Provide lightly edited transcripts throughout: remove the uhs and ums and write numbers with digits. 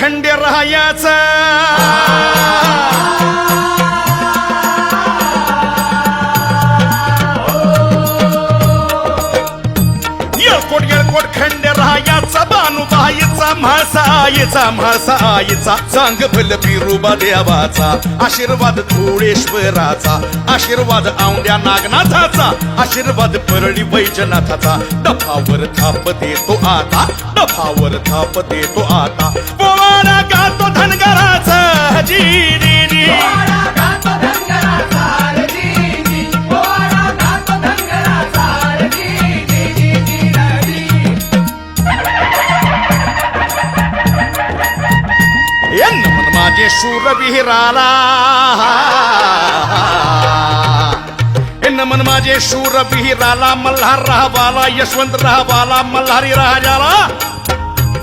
खंडे रायाचा येळकोट खंडे रायाचा बानुबाईचा म्हाळसा आईचा चांग भल बिरुबा देवाचा आशीर्वाद धुळेश्वराचा आशीर्वाद औंड्या नागनाथाचा आशीर्वाद परळी वैजनाथाचा डफावर थाप देतो आता पोवाडा गातो धनगराचा जी जी जी नमन माझे शूरवीराला नमन माझे शूरवीराला मल्हार राहवाला यशवंत राहवाला मल्हारी राजाला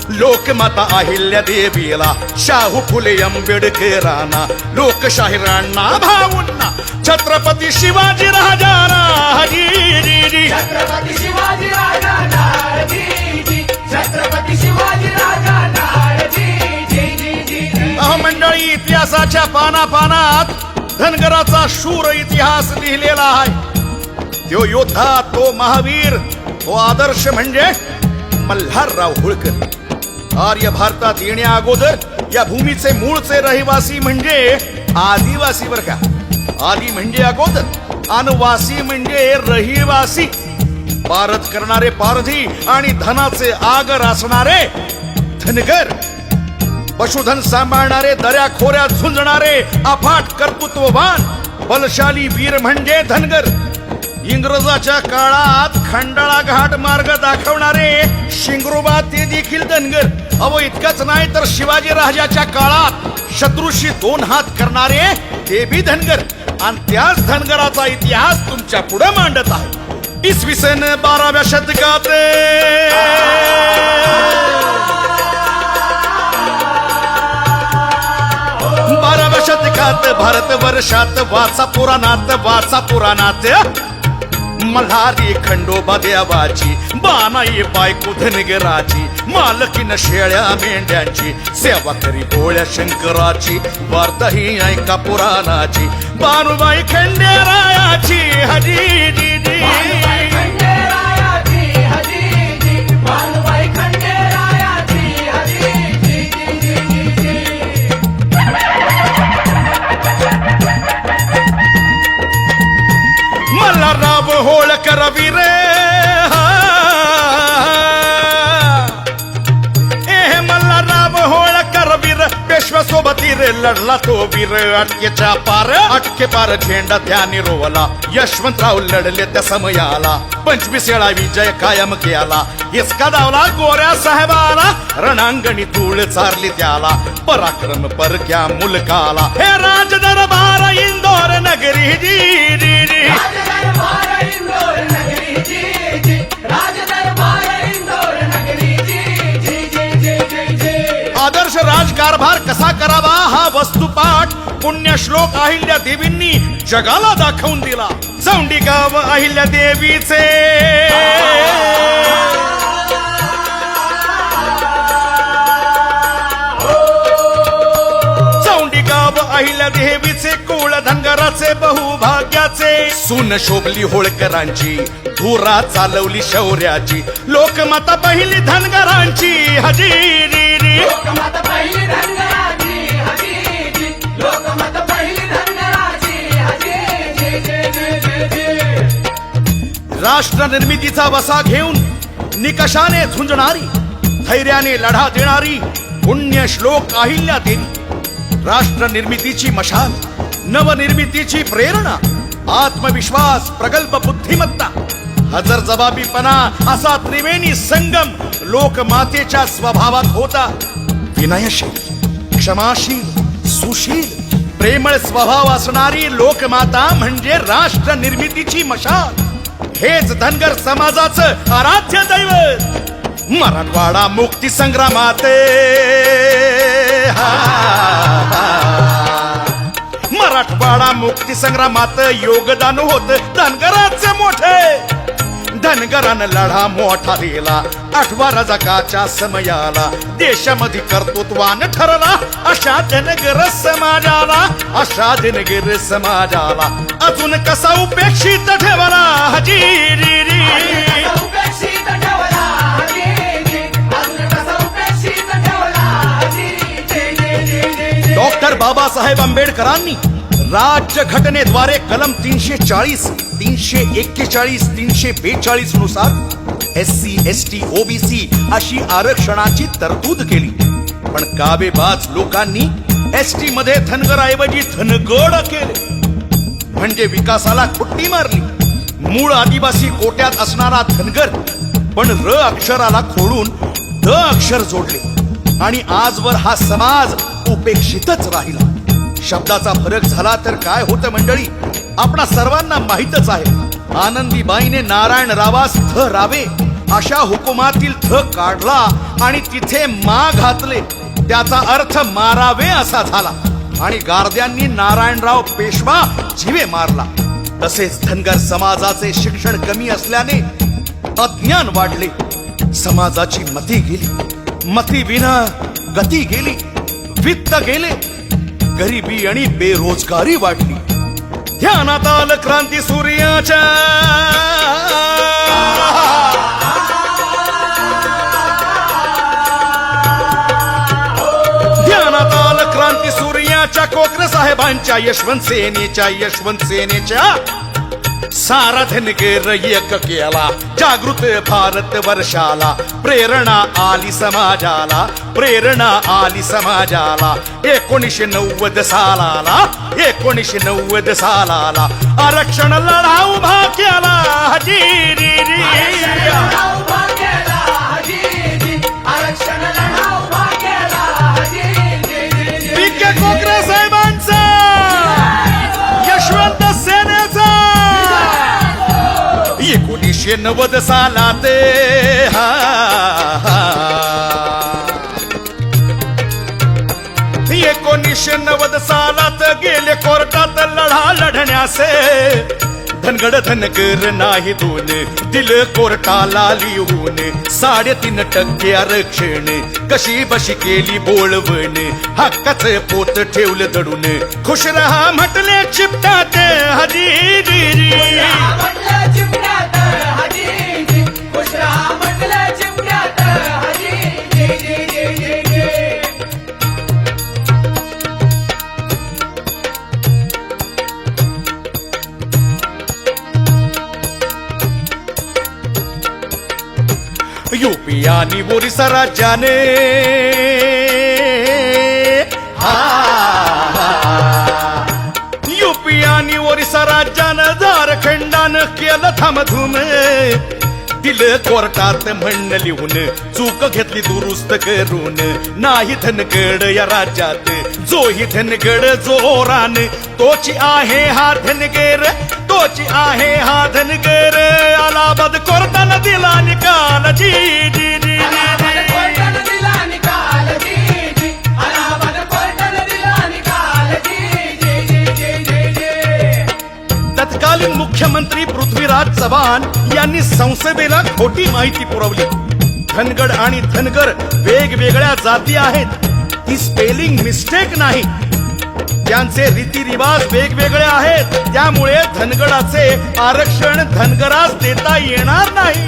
लोकमाता अहिल्या देवीला शाहू फुले आंबेडकरांना लोकशाहीरांना भाऊंना छत्रपती शिवाजी राजाला जी जी जी छत्रपती शिवाजी राजाला जी जी छत्रपती शिवाजी राजाला मंडळी इतिहासाच्या पानात धनगराचा शूर इतिहास लिहिलेला आहे तो योद्धा तो महावीर तो आदर्श म्हणजे मल्हारराव होळकर आर्य भारतात येण्या अगोदर या भूमीचे मूळचे रहिवासी म्हणजे आदिवासी बर का आदी म्हणजे अगोदर अनवासी म्हणजे रहिवासी पारत करणारे पारधी आणि धनाचे आगर असणारे धनगर पशुधन सांभाळणारे दऱ्या खोऱ्यात झुंजणारे अफाट कर्तृत्ववान बलशाली वीर म्हणजे धनगर इंग्रजाच्या काळात खंडाळा घाट मार्ग दाखवणारे शिंगरोबा ते देखील धनगर अव इतकंच नाही तर शिवाजी राजाच्या काळात शत्रूशी 2 हात करणारे ते बी धनगर आणि त्याच धनगराचा इतिहास तुमच्या पुढे मांडत आहे इसवी सन 12व्या शतकात भारत वर्षात वाचा पुराणात मल्हारी खंडोबा देवाची बानाई बायको धनगराची मालकीन शेळ्या मेंढ्यांची सेवा करी भोळ्या शंकराची वार्ता ही ऐका पुराणाची बानुबाई खंडेरायाची हजी जी जी मल्हारराव होळकर वीर मल्हारराव होळकर वीर पेशव्यासोबती रे लढला तो वीर अटके पार झेंडा त्याने रोवला यशवंतराव लढले त्या समयाला 25 वेळा विजय कायम केला इसका दावला गोऱ्या साहेबाला रणांगणी धूळ चारली त्याला पराक्रम परक्या मुलकाला हे राज दरबार इंदोर नगरी जी जी जी आदर्श राजकारभार कसा करावा हा वस्तुपाठ पुण्यश्लोक अहिल्या देवींनी जगाला दाखवून दिला चौंडी गाव अहिल्या देवीचे अहिल्या देवीचे कुळ धनगराचे बहुभाग्याचे सून शोभली होळकरांची धुरा चालवली शौर्याची लोकमाता पहिली धनगरांची हजी री री लोकमाता पहिली धनगरांची हजी जी लोकमाता पहिली धनगरांची हजी जी राष्ट्र निर्मितीचा वसा घेऊन निकषाने झुंजणारी धैर्याने लढा देणारी पुण्य श्लोक अहिल्या देवी राष्ट्र निर्मितीची मशाल नवनिर्मितीची प्रेरणा आत्मविश्वास प्रगल्भ बुद्धिमत्ता हजर जबाबीपणा असा त्रिवेणी संगम लोकमातेच्या स्वभावात होता विनयशील क्षमाशील सुशील प्रेमळ स्वभाव असणारी लोकमाता म्हणजे राष्ट्र निर्मितीची मशाल हेच धनगर समाजाचं आराध्य दैवत मराठवाडा मुक्ती संग्रामात मराठवाडा मुक्ती संग्रामात योगदान होत धनगराचे मोठे धनगरानं लढा मोठा दिला 8व्या रजकाच्या समयाला देशामध्ये कर्तृत्वान ठरला अशा धनगर समाजाला अजून कसा उपेक्षित ठेवला हजीरी उपेक्षित ठेवला हजीरी, अजून कसा उपेक्षित ठेवला हजीरी. डॉक्टर बाबासाहेब आंबेडकरांनी राज्य घटनेद्वारे कलम 340, 341, 342 नुसार SC, ST, OBC अशी आरक्षणाची तरतूद केली. पण काबेबाज लोकांनी ST मध्ये धनगरऐवजी धनगड केले, म्हणजे विकासाला खुट्टी मारली. मूळ आदिवासी कोट्यात असणारा धनगर पण र अक्षराला खोडून द अक्षर जोडले आणि आजवर हा समाज उपेक्षितच राहिला. शब्दाचा फरक झाला तर काय होतं मंडळी, आपणा सर्वांना माहीतच आहे. आनंदीबाईने नारायणरावास थ रावे अशा हुकुमातील थ काढला आणि तिथे मा घातले, त्याचा अर्थ मारावे असा झाला. आणि गारद्यांनी नारायणराव पेशवा जिवे मारला. तसेच धनगर समाजाचे शिक्षण कमी असल्याने अज्ञान वाढले, समाजाची मती गेली, मती विना गती गेली, वित्त गेले, गरिबी आणि बेरोजगारी वाढली. ध्यानात आलं क्रांती सूर्याच्या, ध्यानात आलं क्रांती सूर्याच्या, कोकरे साहेबांच्या यशवंत सेनेच्या सारा धनगर एक केला, जागृत भारत वर्षाला प्रेरणा आली समाजाला, 1990 सालाला आरक्षण लढा उभा केला हजीरी. उभा केला हजीरी, आरक्षण लढा उभा केला हजीरी. पीके कोकरे साहेबांचा, यशवंत सेनेचा 1990 सालात 1990 सालात गेले कोर्टात लढा लढण्यास. धनगड धनगर नाही दोन, दिलं कोर्टाला लिहून 3.5% आरक्षण. कशी बशी केली बोलवण, हक्काचं पोत ठेवलं दडून, खुश रहा म्हटले चिपटात हजीरी. म्हटलं चिमण्यात हजीरी, खुश रहा म्हटलं चिमण्यात हजीरी. युपी आणि ओरिसा राज्याने युपी आणि ओरिसा राज्यानं झारखंडानं केलं थांबधूम. दिलं कोर्टात म्हणणं लिहून, चूक घेतली दुरुस्त करून. नाही धनगड या राज्यात, जोही धनगड जोरान, तोची आहे हा धनगर, तोची आहे हा धनगर. अलाहाबाद कोर्टानं दिला निकाल जी. अलाहाबाद कोर्टानं दिला निकाल जी. अलाहाबाद कोर्टानं दिला निकाल जी. तत्कालीन मुख्यमंत्री पृथ्वीराज चव्हाण यांनी संसदेला खोटी माहिती पुरवली. धनगड आणि धनगर वेगवेगळ्या जाती आहेत, ती स्पेलिंग मिस्टेक नाही. त्यांचे रीतिरिवाज वेगवेगळे आहेत, त्यामुळे धनगडाचे आरक्षण धनगरास देता येणार नाही.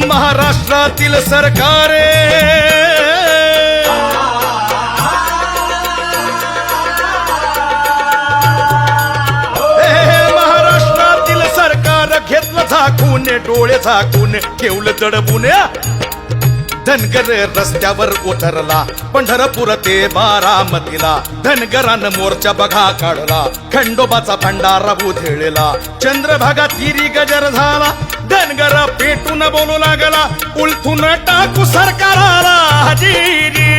महाराष्ट्रातील सरकारे महाराष्ट्रातील सरकार घेतलं झाकून, डोळे झाकून ठेवलं दडबून. धनगर रस्त्यावर उतरला, पंढरपूर ते बारामतीला. धनगरानं मोर्चा बघा काढला, खंडोबाचा भंडारा उधळला. चंद्रभागा तिरी गजर झाला, धनगर पेटून बोलू लागला, उलथून टाकू सरकाराला हजीरी.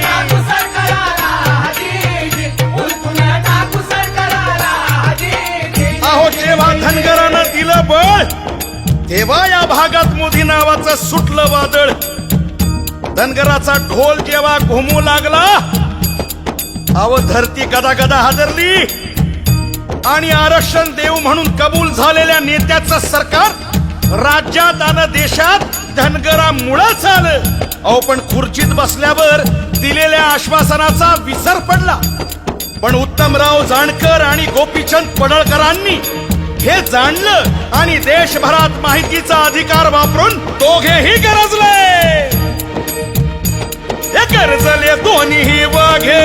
टाकू सरकाराला हजीरी, उलथून टाकू सरकाराला हजीरी. अहो जेव्हा धनगरानं दिलं बळ, तेव्हा या भागात मोदी नावाचं सुटलं वादळ. धनगराचा ढोल जेव्हा घुमू लागला, अहो धरती गदा गदा हादरली आणि आरक्षण देऊ म्हणून कबूल झालेल्या नेत्याचं सरकार राज्यात आणि देशात धनगरामुळेच आलं. अहो पण खुर्चीत बसल्यावर दिलेल्या आश्वासनाचा विसर पडला. पण उत्तमराव जानकर आणि गोपीचंद पडळकरांनी हे जाणलं आणि देशभरात माहितीचा अधिकार वापरून दोघेही गरजले. हे गरजले दोन्ही वाघे.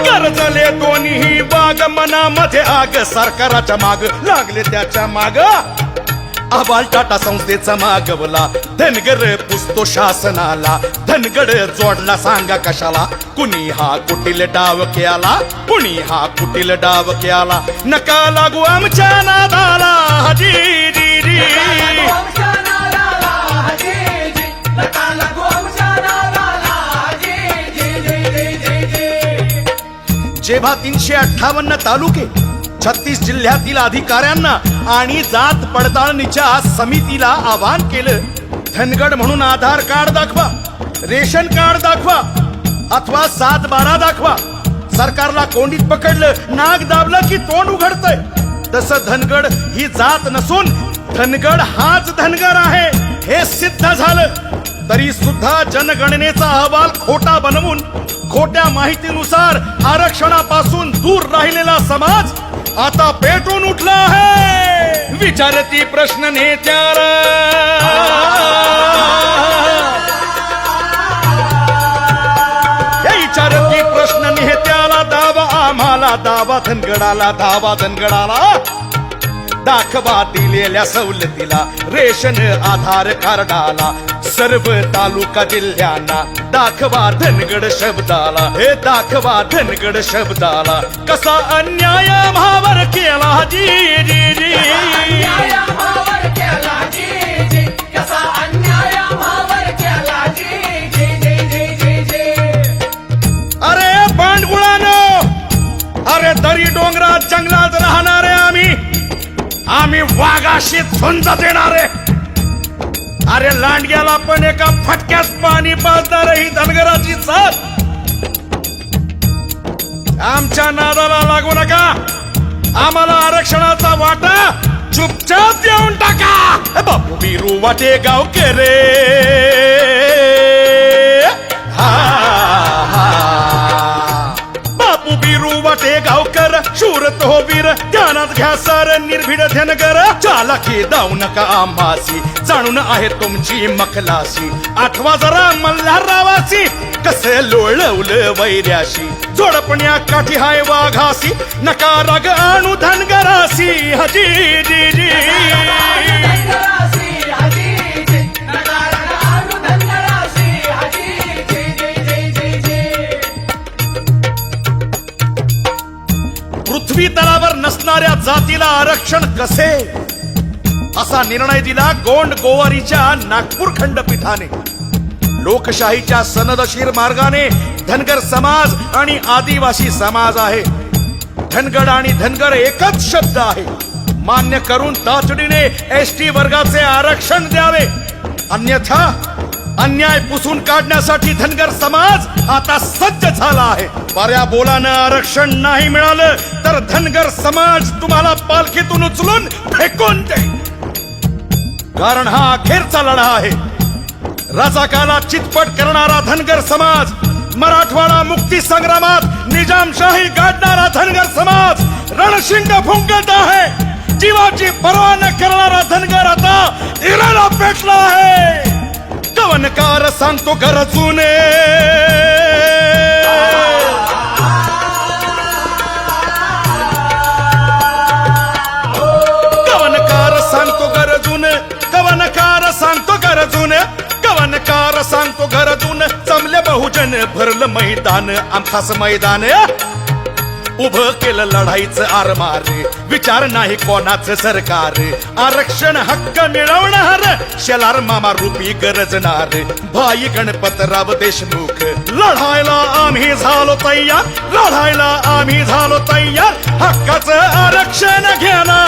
गरजले दोन्ही वाघ, मनामध्ये आग, सरकाराच्या माग लागले त्याच्या माग. अहवाल टाटा संस्थेचा मागवला, धनगर पुसतो शासनाला. धनगड जोडला सांगा कशाला, कुणी हा कुटील डाव केला, कुणी हा कुटील डाव केला. नका लागू आमच्या नादाला हजी जी जी. जेव्हा 358 तालुके 36 जिल्ह्यातील अधिकाऱ्यांना आणि जात पडताळणीच्या समितीला आवाहन केलं, धनगड म्हणून आधार कार्ड दाखवा, रेशन कार्ड दाखवा अथवा 7/12 दाखवा. सरकारला कोंडीत पकडलं, नाक दाबलं की तोंड उघडतंय. तसं धनगड ही जात नसून धनगड हाच धनगर आहे हे सिद्ध झालं. तरी सुद्धा जनगणनेचा अहवाल खोटा बनवून खोट्या माहितीनुसार आरक्षणापासून दूर राहिलेला समाज आता पेटून उठला आहे. विचारती प्रश्न नेत्याला, विचारती प्रश्न नेत्याला. दावा आम्हाला, दावा धनगडाला, दावा धनगडाला. दाखवा दिलेल्या सवलतीला, रेशन आधार कार्डाला. सर्व तालुका जिल्ह्यांना दाखवा धनगड शब्दाला. हे दाखवा धनगड शब्दाला. कसा अन्याय आम्हावर केला जी जी जी. अरे पांडुळानो, अरे दरी डोंगरात जंगलात राहणारे आम्ही वाघाशी झुंज देणारे. अरे लांडग्याला पण एका फटक्यात पाणी पाजणार ही धनगराची साथ. आमच्या नादाला लागू नका. आम्हाला आरक्षणाचा वाटा चुपचाप देऊन टाका. बापू बिरू वाटे गावकरे. बापू बिरू वाटे गावकर, शूरत हो वीर, ध्यानात घ्या सार निर्भीड धनगर. चालाकी दाऊ नका आंबासी, जाणून आहे तुमची मखलासी. आठवा जरा मल्हाररावासी, कसे लोळवलं वैर्याशी. जोडपण्या काठी हाय वाघासी, नका राग आणू धनगरासी हजी जी जी. पृथ्वी तलावर नसणाऱ्या जातीला आरक्षण कसे, असा निर्णय दिला गोंड गोवारीच्या नागपूर खंडपीठाने. लोकशाहीच्या सनदशीर मार्गाने धनगर समाज आणि आदिवासी समाज आहे. धनगड आणि धनगर एकच शब्द आहे. मान्य करून तातडीने एसटी वर्गाचे आरक्षण द्यावे, अन्यथा अन्याय पुसून काढण्यासाठी धनगर समाज आता सज्ज झाला आहे. बऱ्या बोलानं आरक्षण नाही मिळालं तर धनगर समाज तुम्हाला पालखीतून उचलून फेकून दे. कारण हा अखेरचा लढा आहे. रजाकाला चितपट करणारा धनगर समाज, मराठवाडा मुक्ती संग्रामात निजामशाही गाडणारा धनगर समाज रणशिंग फुंकत आहे. जीवाची पर्वा न करणारा धनगर आता इराला पेटला आहे. कवनकार सांगतो गरजूने, कवनकार सांगतो गरजून, कवनकार सांगतो गरजून, कवनकार सांगतो गरजून. जमले बहुजन भरलं मैदान, आमखास मैदान उभं केलं लढाईचं आरमार. विचार नाही कोणाचं सरकार, आरक्षण हक्क मिळवणार शेलार मामा रूपी गरजणार. भाई गणपतराव देशमुख, लढायला आम्ही झालो तयार, लढायला आम्ही झालो तयार. हक्काचं आरक्षण घेणार.